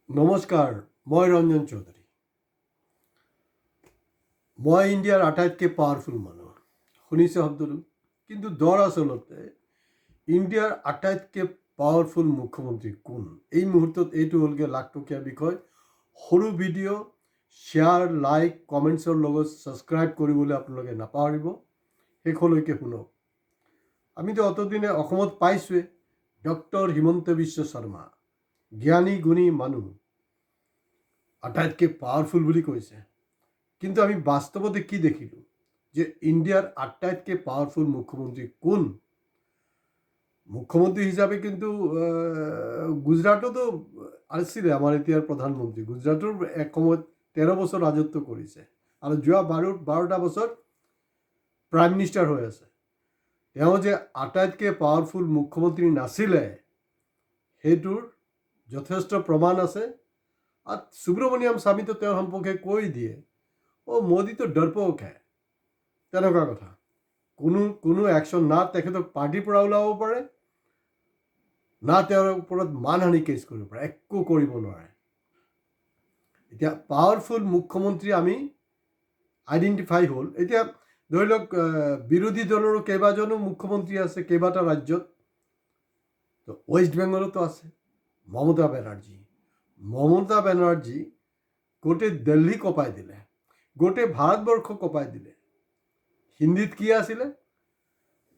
নমস্কাৰ, মই ৰঞ্জন চৌধুৰী। মই ইণ্ডিয়াৰ আটাইতকৈ পাৱাৰফুল মানুহ। শুনিছে শব্দটো? কিন্তু দৰাচলতে ইণ্ডিয়াৰ আটাইতকৈ পাৱাৰফুল মুখ্যমন্ত্ৰী কোন? এই মুহূৰ্তত এইটো হ'লগৈ লাখটকীয়া বিষয়। সৰু ভিডিঅ' শ্বেয়াৰ, লাইক, কমেণ্টছৰ লগত ছাবস্ক্ৰাইব কৰিবলৈ আপোনালোকে নাপাহৰিব। শেষলৈকে শুনক। আমিতো অতদিনে অসমত পাইছোঁৱে ডক্টৰ হিমন্ত বিশ্ব শৰ্মা, জ্ঞানী গুণী মানুহ, আটাইতকৈ পাৱাৰফুল বুলি কৈছে। কিন্তু আমি বাস্তৱতে কি দেখিলোঁ যে ইণ্ডিয়াৰ আটাইতকৈ পাৱাৰফুল মুখ্যমন্ত্ৰী কোন? মুখ্যমন্ত্ৰী হিচাপে কিন্তু গুজৰাটতো আছিলে আমাৰ এতিয়াৰ প্ৰধানমন্ত্ৰী। গুজৰাটৰ এসময়ত 13 বছৰ ৰাজত্ব কৰিছে আৰু যোৱা 12টা বছৰ প্ৰাইম মিনিষ্টাৰ হৈ আছে। তেওঁ যে আটাইতকৈ পাৱাৰফুল মুখ্যমন্ত্ৰী নাছিলে সেইটোৰ যথেষ্ট প্ৰমাণ আছে। আৰ সুব্ৰমণিয়াম স্বামী তো তেওঁৰ সম্পৰ্কে কৈ দিয়ে, মোদী তো ডৰপক হে, তেনেকুৱা কথা। কোনো একশ্যন না তেখেতক পাৰ্টিৰ পৰা ওলাব পাৰে, না তেওঁৰ ওপৰত মানহানি কেছ কৰিব পাৰে, একো কৰিব নোৱাৰে। এতিয়া পাৱাৰফুল মুখ্যমন্ত্ৰী আমি আইডেণ্টিফাই হ'ল। এতিয়া ধৰি লওক বিৰোধী দলৰো কেইবাজনো মুখ্যমন্ত্ৰী আছে কেইবাটা ৰাজ্যত। তো ৱেষ্ট বেংগলতো আছে মমতা বেনাৰ্জী। মমতা বেনাৰ্জী গোটেই দিল্লী কঁপাই দিলে, গোটেই ভাৰতবৰ্ষ কঁপাই দিলে। হিন্দীত কি আছিলে?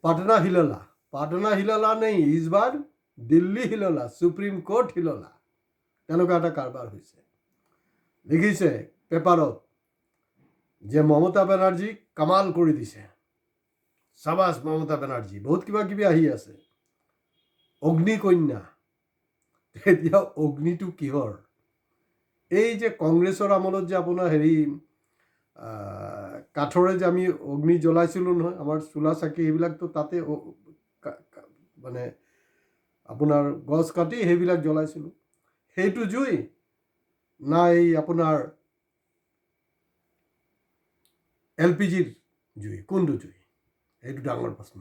পাটনা হিললা। পাটনা হিললা নেই, ইছ বাৰ দিল্লী হিললা, সুপ্ৰিম কোৰ্ট হিললা। তেনেকুৱা এটা কাৰবাৰ হৈছে। লিখিছে পেপাৰত যে মমতা বেনাৰ্জী কামাল কৰি দিছে। চাবাছ মমতা বেনাৰ্জী। বহুত কিবা কিবি আহি আছে। অগ্নিকন্যা। এতিয়া অগ্নিটো কিহৰ? এই যে কংগ্ৰেছৰ আমলত যে আপোনাৰ কাঠৰে যে আমি অগ্নি জ্বলাইছিলোঁ নহয়, আমাৰ চোলা চাকি সেইবিলাকতো তাতে মানে আপোনাৰ গছ কাটি সেইবিলাক জ্বলাইছিলোঁ। সেইটো জুই না এই আপোনাৰ LPGৰ জুই? কোনটো জুই? এইটো ডাঙৰ প্ৰশ্ন।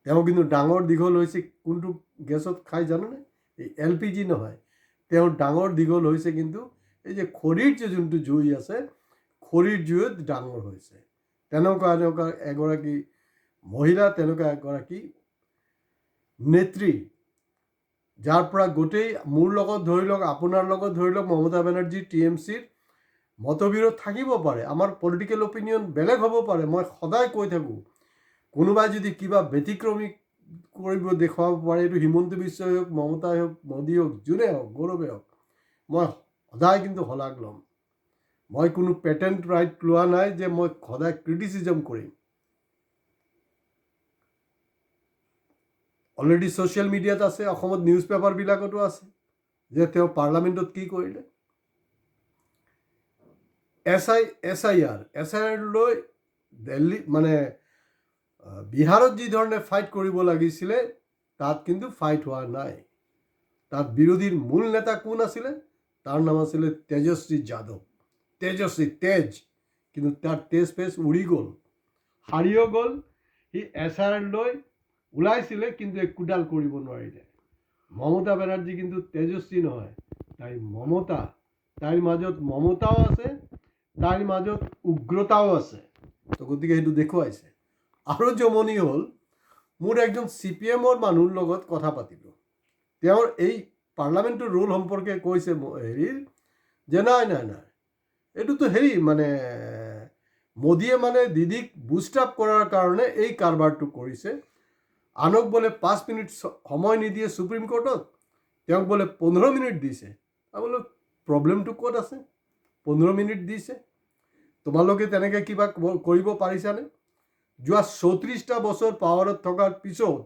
তেওঁ কিন্তু ডাঙৰ দীঘল হৈছে কোনটো গেছত খাই জানেনে? এই LPG নহয়। তেওঁৰ ডাঙৰ দীঘল হৈছে কিন্তু এই যে খৰিৰ যে যোনটো জুই আছে, খৰিৰ জুইত ডাঙৰ হৈছে। তেনেকুৱা এগৰাকী মহিলা, তেনেকুৱা এগৰাকী নেত্ৰী, যাৰ পৰা গোটেই মোৰ লগত ধৰি লওক, আপোনাৰ লগত ধৰি লওক, মমতা বেনাৰ্জী TMCৰ মতবিৰোধ থাকিব পাৰে, আমাৰ পলিটিকেল অপিনিয়ন বেলেগ হ'ব পাৰে। মই সদায় কৈ থাকোঁ, কোনোবাই যদি কিবা ব্যতিক্ৰমী কৰিব দেখুৱাব পাৰে, এইটো হিমন্ত বিশ্বই হওক, মমতাই হওক, মোদী হওক, যোনে হওক, গৌৰৱে হওক, মই সদায় কিন্তু শলাগ ল'ম। মই কোনো পেটেণ্ট ৰাইট লোৱা নাই যে মই সদায় ক্ৰিটিচিজম কৰিম। অলৰেডি ছ'চিয়েল মিডিয়াত আছে, অসমত নিউজ পেপাৰবিলাকতো আছে যে তেওঁ পাৰ্লামেণ্টত কি কৰিলে। SIR লৈ দিল্লী মানে বিহাৰত যি ধৰণে ফাইট কৰিব লাগিছিলে তাত কিন্তু ফাইট হোৱা নাই। তাত বিৰোধীৰ মূল নেতা কোন আছিলে? তাৰ নাম আছিলে তেজস্বী যাদৱ। তেজস্বী, তেজ, কিন্তু তাৰ তেজ ফেজ উৰি গ'ল, হাৰিও গ'ল। সি SIR লৈ ওলাইছিলে কিন্তু একোডাল কৰিব নোৱাৰিলে। মমতা বেনাৰ্জী কিন্তু তেজস্বী নহয়, তাই মমতা। তাইৰ মাজত মমতাও আছে, তাইৰ মাজত উগ্ৰতাও আছে। তো গতিকে সেইটো দেখুৱাইছে। আৰু জমনি হ'ল, মোৰ একজন CPMৰ মানুহৰ লগত কথা পাতিলোঁ। তেওঁৰ এই পাৰ্লামেণ্টৰ ৰোল সম্পৰ্কে কৈছে যে নাই, এইটোতো মানে মোদীয়ে মানে দিদিক বুষ্ট আপ কৰাৰ কাৰণে এই কাৰবাৰটো কৰিছে। আনক বোলে 5 মিনিট সময় নিদিয়ে সুপ্ৰিম কোৰ্টত, তেওঁক বোলে 15 মিনিট দিছে। বোলে প্ৰব্লেমটো ক'ত আছে? 15 মিনিট দিছে, তোমালোকে তেনেকৈ কিবা কৰিব পাৰিছানে? যোৱা 34টা বছৰ পাৱাৰত থকাৰ পিছত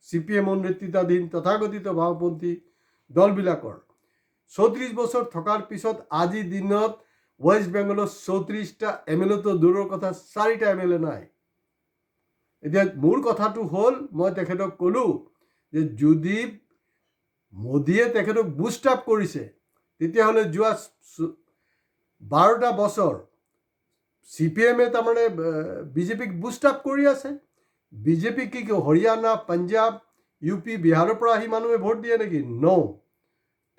CPMৰ নেতৃত্বাধীন তথাকথিত বাওঁপন্থী দলবিলাকৰ 34 বছৰ থকাৰ পিছত আজিৰ দিনত ৱেষ্ট বেংগলৰ 34টা MLA তো দূৰৰ কথা, 4টা MLA নাই। এতিয়া মোৰ কথাটো হ'ল, মই তেখেতক ক'লোঁ যে যদি মোদীয়ে তেখেতক বুষ্ট আপ কৰিছে, তেতিয়াহ'লে যোৱা 12টা বছৰ CPMে তাৰমানে BJPক বুষ্ট আপ কৰি আছে। BJP কি হৰিয়ানা, পাঞ্জাৱ, UP, বিহাৰৰ পৰা আহি মানুহে ভোট দিয়ে নেকি? ন।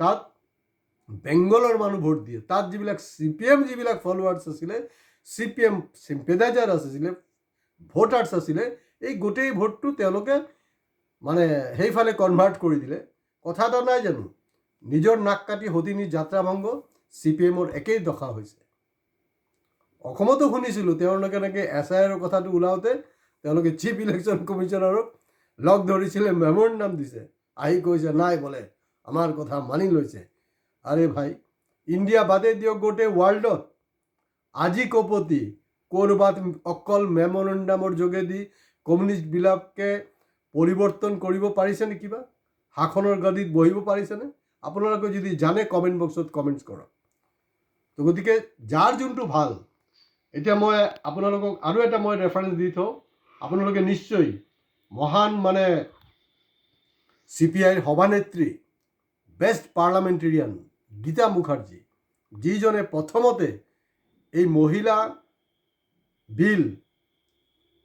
তাত বেংগলৰ মানুহ ভোট দিয়ে। তাত যিবিলাক CPM যিবিলাক ফলোৱাৰ্ছ আছিলে, CPM চিম্পেডাইজাৰ আছিলে, ভোটাৰ্ছ আছিলে, এই গোটেই ভোটটো তেওঁলোকে মানে সেইফালে কনভাৰ্ট কৰি দিলে। কথা এটা নাই জানো, নিজৰ নাক কাটি সতিনী যাত্ৰা ভংগ CPMৰ একেই দশা হৈছে। অসমতো শুনিছিলোঁ তেওঁলোকে এনেকৈ SIR কথাটো ওলাওঁতে তেওঁলোকে চিফ ইলেকশ্যন কমিশ্যনাৰক লগ ধৰিছিলে, মেমৰেণ্ডাম দিছে, আহি কৈছে নাই বোলে আমাৰ কথা মানি লৈছে। আৰে ভাই, ইণ্ডিয়া বাদে দিয়ক, গোটেই ৱৰ্ল্ডত আজি কপতি ক'ৰবাত অকল মেমৰেণ্ডামৰ যোগেদি কমিউনিষ্টবিলাকে পৰিৱৰ্তন কৰিব পাৰিছেনে? কিবা শাসনৰ গাদীত বহিব পাৰিছেনে? আপোনালোকে যদি জানে কমেণ্ট বক্সত কমেণ্টছ কৰক। তো গতিকে যাৰ যোনটো ভাল, এতিয়া মই আপোনালোকক আৰু এটা মই ৰেফাৰেঞ্চ দি থওঁ, আপোনালোকে নিশ্চয় মহান মানে CPIৰ সভানেত্ৰী, বেষ্ট পাৰ্লামেণ্টেৰিয়ান গীতা মুখাৰ্জী, যিজনে প্ৰথমতে এই মহিলা বিল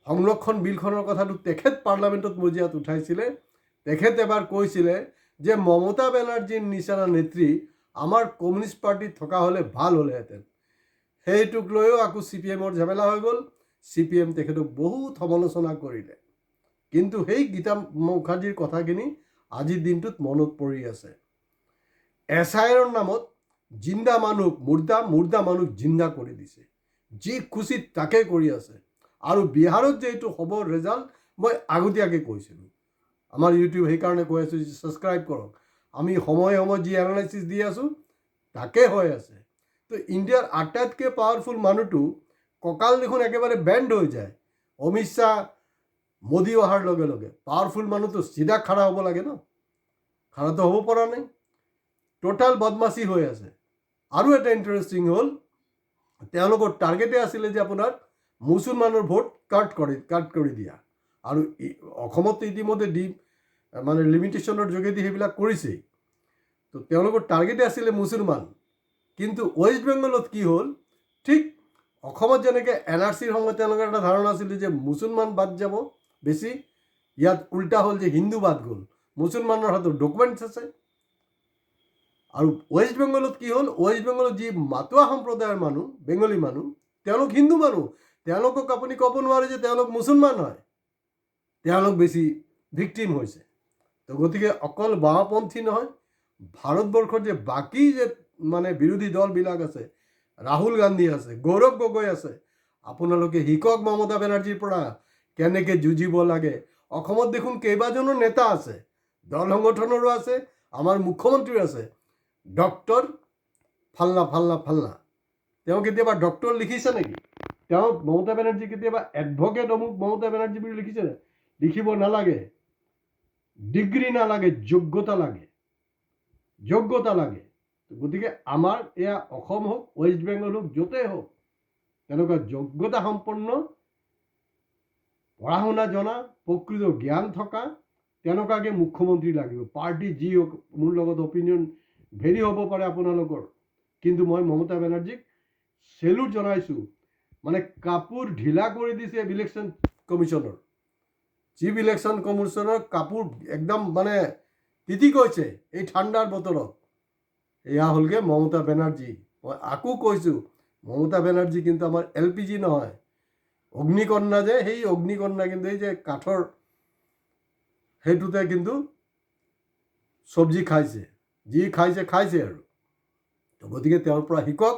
সংৰক্ষণ বিলখনৰ কথাটো তেখেত পাৰ্লামেণ্টত মজিয়াত উঠাইছিলে। তেখেত এবাৰ কৈছিলে যে মমতা বেনাৰ্জীৰ নিচিনা নেত্ৰী আমাৰ কমিউনিষ্ট পাৰ্টিত থকা হ'লে ভাল হ'লেহেঁতেন। সেইটোক লৈও আকৌ CPMৰ ঝামেলা হৈ গ'ল। CPM তেখেতক বহুত সমালোচনা কৰিলে, কিন্তু সেই গীতা মুখাৰ্জীৰ কথাখিনি আজিৰ দিনটোত মনত পৰি আছে। SIRৰ নামত জিন্দা মানুহ মুৰ্দা মানুহ জিন্দা কৰি দিছে, যি খুচিত তাকে কৰি আছে। আৰু বিহাৰত যে এইটো হ'ব ৰেজাল্ট, মই আগতীয়াকৈ কৈছিলোঁ। আমাৰ ইউটিউব সেইকাৰণে কৈ আছোঁ যে ছাবস্ক্ৰাইব কৰক। আমি সময়ে সময়ে যি এনালাইচিছ দি আছোঁ তাকে হৈ আছে। তো ইণ্ডিয়াৰ আটাইতকৈ পাৱাৰফুল মানুহটো কঁকাল দেখোন একেবাৰে বেণ্ড হৈ যায়। অমিত শ্বাহ মোদী অহাৰ লগে লগে পাৱাৰফুল মানুহটো চিধা খাৰা হ'ব লাগে ন, খাৰাটো হ'ব পৰা নাই, টোটাল বদমাচি হৈ আছে। আৰু এটা ইণ্টাৰেষ্টিং হ'ল, তেওঁলোকৰ টাৰ্গেটে আছিলে যে আপোনাৰ মুছলমানৰ ভোট কাট কৰি দিয়া। আৰু অসমত ইতিমধ্যে মানে লিমিটেশ্যনৰ যোগেদি সেইবিলাক কৰিছেই। তো তেওঁলোকৰ টাৰ্গেটে আছিলে মুছলমান। কিন্তু ৱেষ্ট বেংগলত কি হ'ল, ঠিক অসমত যেনেকৈ NRCৰ সময়ত তেওঁলোকৰ এটা ধাৰণা আছিলে যে মুছলমান বাদ যাব বেছি, ইয়াত উল্টা হ'ল যে হিন্দু বাদ গ'ল, মুছলমানৰ হাতত ডকুমেণ্টছ আছে। আৰু ৱেষ্ট বেংগলত কি হ'ল, ৱেষ্ট বেংগলত যি মাটোৱা সম্প্ৰদায়ৰ মানুহ, বেংগলী মানুহ, তেওঁলোক হিন্দু মানুহ, তেওঁলোকক আপুনি ক'ব নোৱাৰে যে তেওঁলোক মুছলমান হয়, তেওঁলোক বেছি ভিক্টিম হৈছে। তো গতিকে অকল বাওঁপন্থী নহয়, ভাৰতবৰ্ষৰ যে বাকী যে মানে বিৰোধী দলবিলাক আছে, ৰাহুল গান্ধী আছে, গৌৰৱ গগৈ আছে, আপোনালোকে শিকক মমতা বেনাৰ্জীৰ পৰা কেনেকৈ যুঁজিব লাগে। অসমত দেখোন কেইবাজনো নেতা আছে, দল সংগঠনৰো আছে, আমাৰ মুখ্যমন্ত্ৰীও আছে, ডক্টৰ ফাল্লা ফাল্লা ফাল্লা। তেওঁ কেতিয়াবা ডক্টৰ লিখিছে নেকি? তেওঁ মমতা বেনাৰ্জী কেতিয়াবা এডভকেট অমুক মমতা বেনাৰ্জী বুলি লিখিছেনে? লিখিব নালাগে। ডিগ্ৰী নালাগে, যোগ্যতা লাগে, যোগ্যতা লাগে। গতিকে আমাৰ এয়া অসম হওক, ৱেষ্ট বেংগল হওক, য'তেই হওক, তেনেকুৱা যোগ্যতা সম্পন্ন, পঢ়া শুনা জনা, প্ৰকৃত জ্ঞান থকা তেনেকুৱাকৈ মুখ্যমন্ত্ৰী লাগিব। পাৰ্টি যি হওক, মোৰ লগত অপিনিয়ন ভেৰি হ'ব পাৰে আপোনালোকৰ, কিন্তু মই মমতা বেনাৰ্জীক চেলুট জনাইছোঁ। মানে কাপোৰ ঢিলা কৰি দিছে ইলেকশ্যন কমিশ্যনৰ, চিফ ইলেকশ্যন কমিশ্যনৰ কাপোৰ একদম মানে তিতি গৈছে এই ঠাণ্ডাৰ বতৰত। এয়া হ'লগৈ মমতা বেনাৰ্জী। মই আকৌ কৈছোঁ, মমতা বেনাৰ্জী কিন্তু আমাৰ LPG নহয়, অগ্নিকন্যা যে, সেই অগ্নিকন্যা কিন্তু এই যে কাঠৰ সেইটোতে কিন্তু চব্জি খাইছে, যি খাইছে খাইছে আৰু। তো গতিকে তেওঁৰ পৰা শিকক।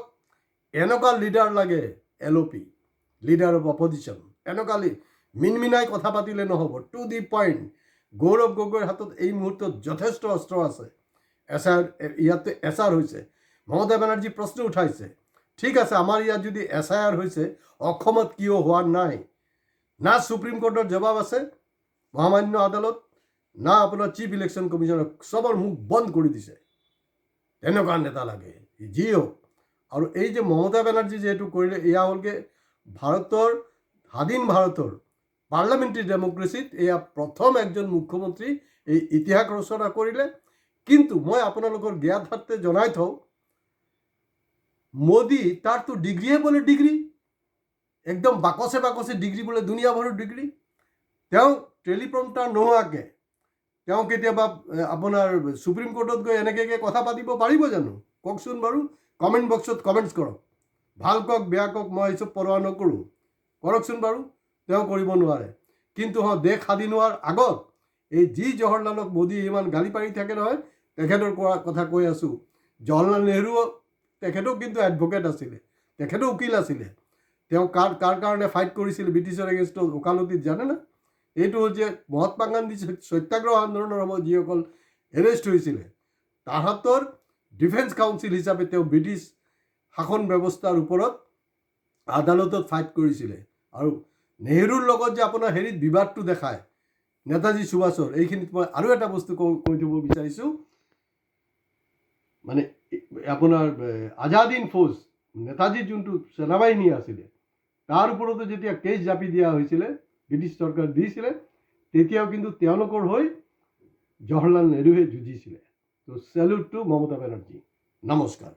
এনেকুৱা লিডাৰ লাগে, LOP, লিডাৰ অফ অপজিশ্যন। এনেকুৱা মিনমিনাই কথা পাতিলে নহ'ব, টু দি পইণ্ট। গৌৰৱ গগৈৰ হাতত এই মুহূৰ্তত যথেষ্ট অস্ত্ৰ আছে। ইয়াতে SR হৈছে, মমতা বেনাৰ্জী প্ৰশ্ন উঠাইছে, ঠিক আছে, আমাৰ ইয়াত যদি SIR হৈছে, অসমত কিয় হোৱা নাই? না সুপ্ৰিম কোৰ্টৰ জবাব আছে, মহামান্য আদালত, না আপোনাৰ চিফ ইলেকশ্যন কমিশ্যনৰ, চবৰ মুখ বন্ধ কৰি দিছে। তেনেকুৱা নেতা লাগে, যি হওক। আৰু এই যে মমতা বেনাৰ্জী যিহেতু কৰিলে, এয়া হ'লগৈ ভাৰতৰ, স্বাধীন ভাৰতৰ পাৰ্লামেণ্টাৰী ডেমক্ৰেচিত এয়া প্ৰথম একজন মুখ্যমন্ত্ৰী এই ইতিহাস ৰচনা কৰিলে। কিন্তু মই আপোনালোকৰ জ্ঞাতাৰ্থে জনাই থওঁ, মোদী তাৰতো ডিগ্ৰীয়ে বোলে ডিগ্ৰী, একদম বাকচে বাকচে ডিগ্ৰী বোলে, দুনিয়াভৰৰ ডিগ্ৰী। তেওঁ টেলিপ্ৰম্পটাৰ নোহোৱাকৈ তেওঁ কেতিয়াবা আপোনাৰ সুপ্ৰিম কোৰ্টত গৈ এনেকৈ কথা পাতিব পাৰিব জানো? কওকচোন বাৰু, কমেণ্ট বক্সত কমেণ্টছ কৰক। ভাল কওক বেয়া কওক, মই এইচব পৰৱা নকৰোঁ, কৰকচোন বাৰু। তেওঁ কৰিব নোৱাৰে, কিন্তু দেশ স্বাধীন হোৱাৰ আগত এই যি জৱাহৰলালক মোদী ইমান গালি পাৰি থাকে নহয়, তেখেতৰ কথা কৈ আছোঁ। জৱাহৰলাল নেহৰু তেখেতেও কিন্তু এডভকেট আছিলে, তেখেতেও উকিল আছিলে। তেওঁ কাৰ কাৰণে ফাইট কৰিছিল ব্ৰিটিছৰ এগেইনষ্টত ওকালতিত জানেনে? এইটো হ'ল যে মহাত্মা গান্ধী সত্যাগ্ৰহ আন্দোলনৰ সময়ত যিসকল এৰেষ্ট হৈছিলে, তাহাঁতৰ ডিফেন্স কাউন্সিল হিচাপে তেওঁ ব্ৰিটিছ শাসন ব্যৱস্থাৰ ওপৰত আদালতত ফাইট কৰিছিলে। আৰু নেহৰুৰ লগত যে আপোনাৰ হেৰিত বিবাদটো দেখায় নেতাজী সুভাষৰ, এইখিনিত মই আৰু এটা বস্তু কৈ থ'ব বিচাৰিছোঁ। মানে আপোনাৰ আজাদ হিন্দ ফৌজ, নেতাজীৰ যোনটো সেনাবাহিনী আছিলে, তাৰ ওপৰতো যেতিয়া কেছ জাপি দিয়া হৈছিলে, ব্ৰিটিছ চৰকাৰ দিছিলে, তেতিয়াও কিন্তু তেওঁলোকৰ হৈ জৱাহৰলাল নেহৰুৱে যুঁজিছিলে। তো চেলুট টু মমতা বেনাৰ্জী। নমস্কাৰ।